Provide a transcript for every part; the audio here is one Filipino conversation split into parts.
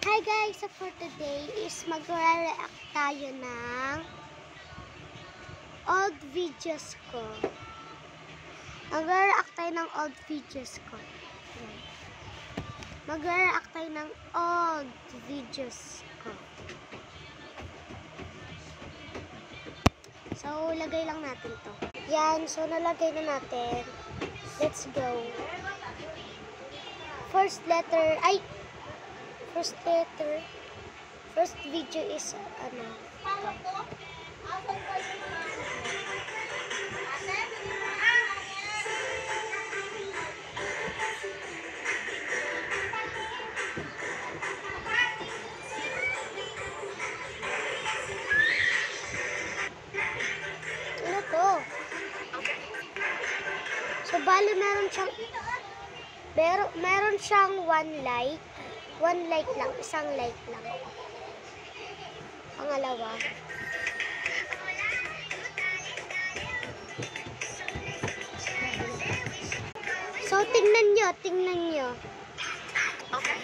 Hi guys! So for today is magre-react tayo ng old videos ko. Magre-react tayo ng old videos ko. Magre-react tayo ng old videos ko. So, lagay lang natin to. Yan. So, nalagay na natin. Let's go. First letter. First video is, ano. Ano to? So, bali meron siyang one like. One like lang. Isang like lang. Pangalawa. So, tingnan nyo. Okay.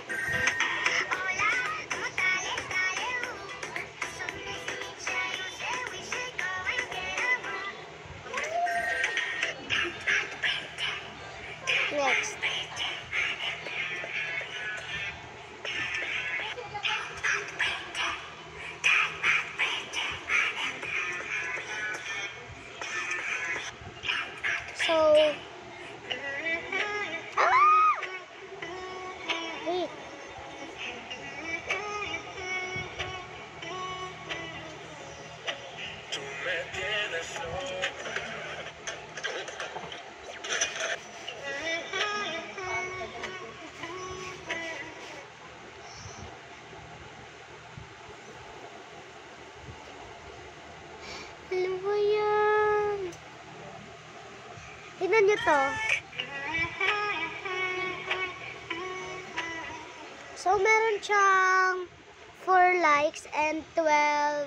Next. So, wait. Alam mo yan. Tingnan nyo to. So, meron siyang 4 likes and 12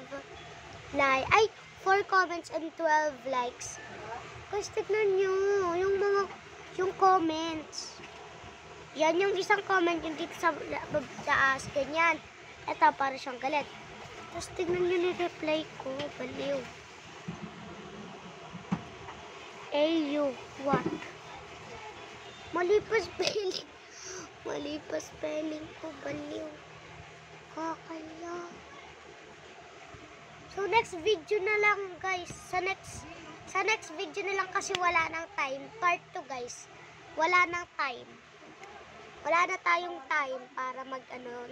4 comments and 12 likes. Guys, tignan nyo. Yung comments. Yan yung isang comment, yung dito sa taas. Ganyan. Ito, para siyang galit. Tapos, tignan nyo ni-reply ko. Baliw. AU, what? Mali pa spelling. Mali pa spelling ko, baliw. Kakaya. So, next video na lang, guys. Sa next video na lang kasi wala nang time. Part 2, guys. Wala nang time. Wala na tayong time para mag-ano.